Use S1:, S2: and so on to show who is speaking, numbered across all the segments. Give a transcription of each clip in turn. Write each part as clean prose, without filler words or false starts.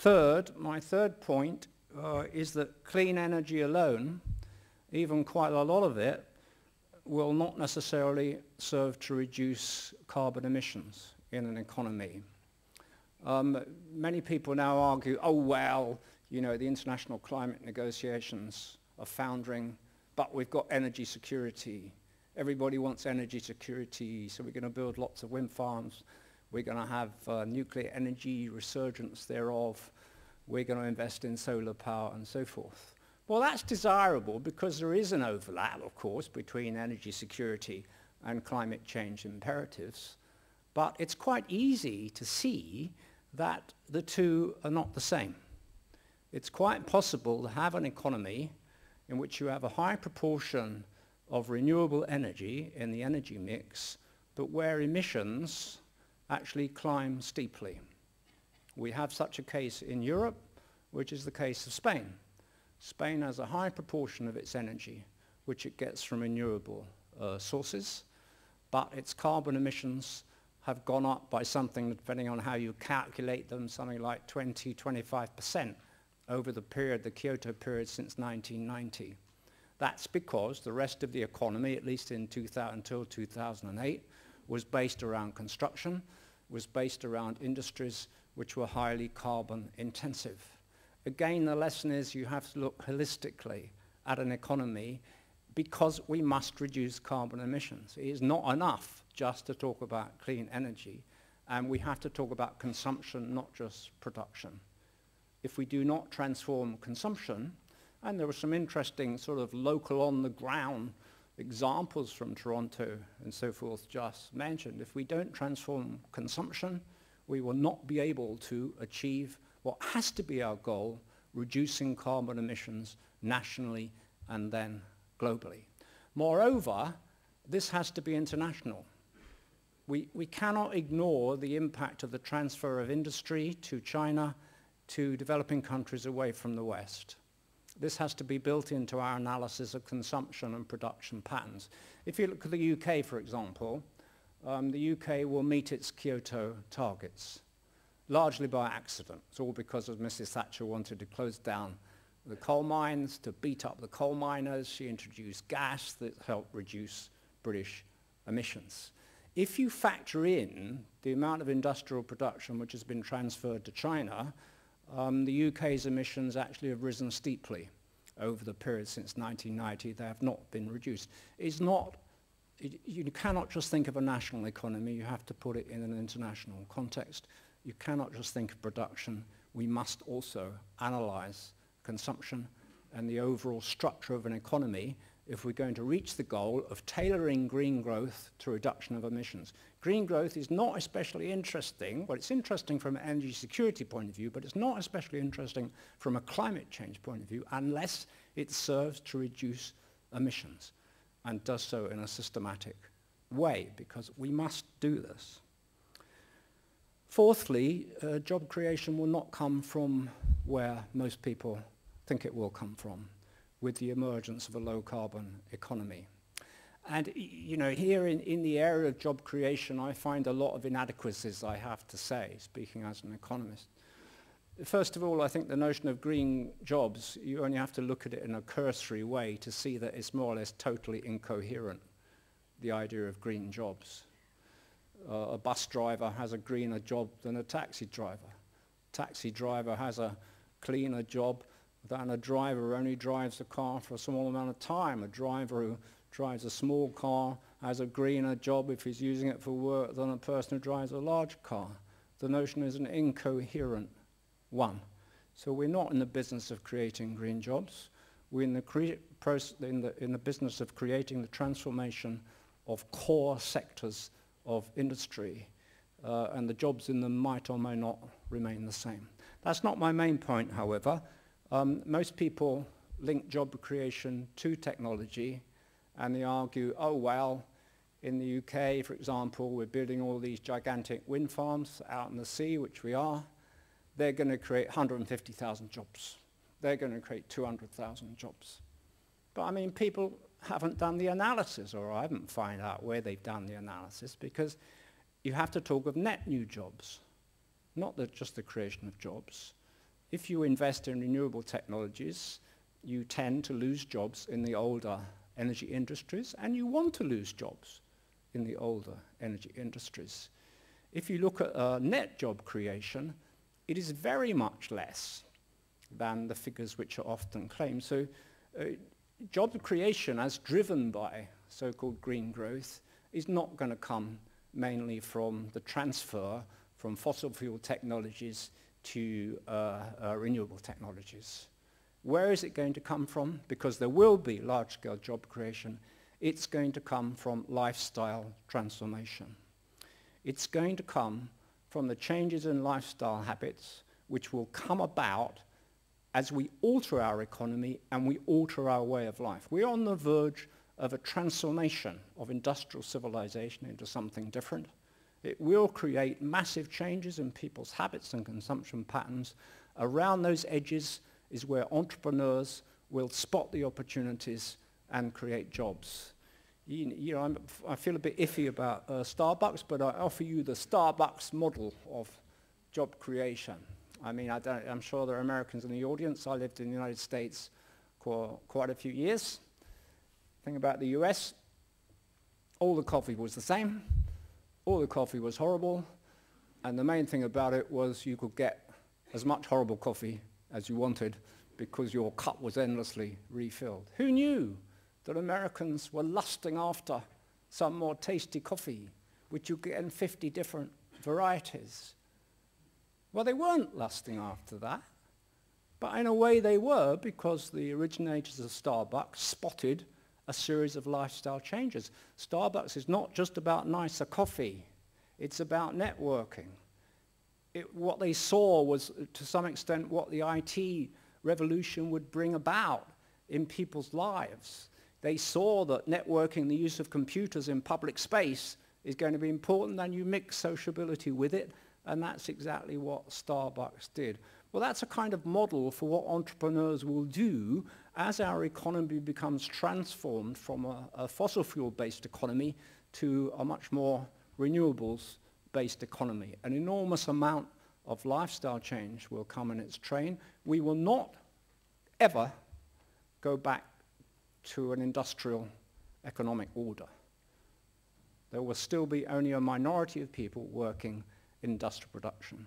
S1: My third point is that clean energy alone, even quite a lot of it, will not necessarily serve to reduce carbon emissions in an economy. Many people now argue, oh well, you know, the international climate negotiations are foundering, but we've got energy security. Everybody wants energy security, so we're going to build lots of wind farms. We're going to have nuclear energy resurgence thereof. We're going to invest in solar power and so forth. Well, that's desirable because there is an overlap, of course, between energy security and climate change imperatives. But it's quite easy to see that the two are not the same. It's quite possible to have an economy in which you have a high proportion of renewable energy in the energy mix, but where emissions actually climb steeply. We have such a case in Europe, which is the case of Spain. Spain has a high proportion of its energy, which it gets from renewable sources, but its carbon emissions have gone up by something, depending on how you calculate them, something like 20–25% over the period, the Kyoto period since 1990. That's because the rest of the economy, at least until 2008, was based around construction, was based around industries which were highly carbon intensive. Again, the lesson is you have to look holistically at an economy because we must reduce carbon emissions. It is not enough just to talk about clean energy, and we have to talk about consumption, not just production. If we do not transform consumption, and there were some interesting sort of local on-the-ground examples from Toronto and so forth just mentioned, if we don't transform consumption, we will not be able to achieve what has to be our goal, reducing carbon emissions nationally and then globally. Moreover, this has to be international. We cannot ignore the impact of the transfer of industry to China, to developing countries away from the West. This has to be built into our analysis of consumption and production patterns. If you look at the UK, for example, the UK will meet its Kyoto targets, largely by accident. It's all because of Mrs. Thatcher wanted to close down the coal mines, to beat up the coal miners. She introduced gas that helped reduce British emissions. If you factor in the amount of industrial production which has been transferred to China, the UK's emissions actually have risen steeply over the period since 1990. They have not been reduced. You cannot just think of a national economy. You have to put it in an international context. You cannot just think of production. We must also analyze consumption and the overall structure of an economy if we're going to reach the goal of tailoring green growth to reduction of emissions. Green growth is not especially interesting. Well, it's interesting from an energy security point of view, but it's not especially interesting from a climate change point of view unless it serves to reduce emissions and does so in a systematic way, because we must do this. Fourthly, job creation will not come from where most people think it will come from, with the emergence of a low-carbon economy. And you know, here in the area of job creation, I find a lot of inadequacies, I have to say, speaking as an economist. First of all, I think the notion of green jobs, you only have to look at it in a cursory way to see that it's more or less totally incoherent, the idea of green jobs. A bus driver has a greener job than a taxi driver. Taxi driver has a cleaner job than a driver who only drives a car for a small amount of time. A driver who drives a small car has a greener job if he's using it for work than a person who drives a large car. The notion is an incoherent one. So we're not in the business of creating green jobs. We're in the business of creating the transformation of core sectors of industry, and the jobs in them might or may not remain the same. That's not my main point, however. Most people link job creation to technology, and they argue, oh well, in the UK, for example, we're building all these gigantic wind farms out in the sea, which we are. They're going to create 150,000 jobs. They're going to create 200,000 jobs. But I mean, people haven't done the analysis, or I haven't found out where they've done the analysis, because you have to talk of net new jobs, not just the creation of jobs. if you invest in renewable technologies, you tend to lose jobs in the older energy industries, and you want to lose jobs in the older energy industries. If you look at net job creation, it is very much less than the figures which are often claimed. So job creation as driven by so-called green growth is not going to come mainly from the transfer from fossil fuel technologies to renewable technologies. Where is it going to come from? Because there will be large-scale job creation. It's going to come from lifestyle transformation. It's going to come from the changes in lifestyle habits which will come about as we alter our economy and we alter our way of life. We're on the verge of a transformation of industrial civilization into something different. It will create massive changes in people's habits and consumption patterns. Around those edges is where entrepreneurs will spot the opportunities and create jobs. You know, I feel a bit iffy about Starbucks, but I offer you the Starbucks model of job creation. I mean, I'm sure there are Americans in the audience. I lived in the United States for quite a few years. Thing about the US, all the coffee was the same, all the coffee was horrible, and the main thing about it was you could get as much horrible coffee as you wanted because your cup was endlessly refilled. Who knew that Americans were lusting after some more tasty coffee, which you get in 50 different varieties? Well, they weren't lusting after that, but in a way they were, because the originators of Starbucks spotted a series of lifestyle changes. Starbucks is not just about nicer coffee, it's about networking. What they saw was, to some extent, what the IT revolution would bring about in people's lives. They saw that networking, the use of computers in public space, is going to be important, and you mix sociability with it, and that's exactly what Starbucks did. Well, that's a kind of model for what entrepreneurs will do as our economy becomes transformed from a fossil fuel-based economy to a much more renewables-based economy. An enormous amount of lifestyle change will come in its train. We will not ever go back to an industrial economic order. There will still be only a minority of people working in industrial production.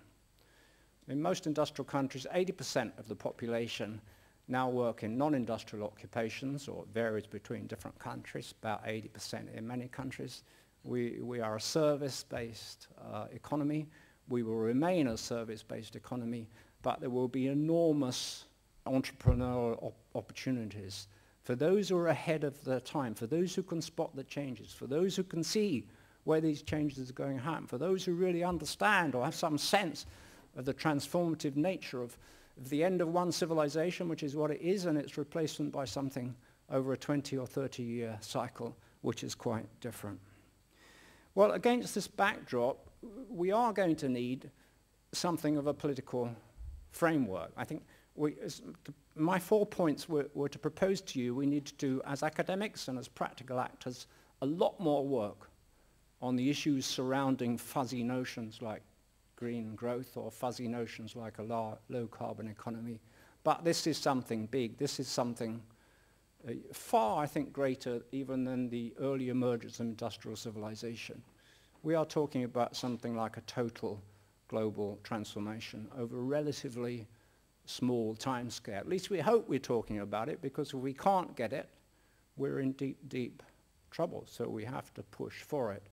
S1: In most industrial countries, 80% of the population now work in non-industrial occupations, or it varies between different countries, about 80% in many countries. We are a service-based economy. We will remain a service-based economy, but there will be enormous entrepreneurial opportunities for those who are ahead of their time, for those who can spot the changes, for those who can see where these changes are going to happen, for those who really understand or have some sense of the transformative nature of the end of one civilization, which is what it is, and its replacement by something over a 20 or 30-year cycle, which is quite different. Well, against this backdrop, we are going to need something of a political framework. I think my 4 points were to propose to you we need to do, as academics and as practical actors, a lot more work on the issues surrounding fuzzy notions like green growth or fuzzy notions like a low-carbon economy. But this is something big. This is something far, I think, greater even than the early emergence of industrial civilization. We are talking about something like a total global transformation over a relatively small time scale. At least we hope we're talking about it, because if we can't get it, we're in deep, deep trouble. So we have to push for it.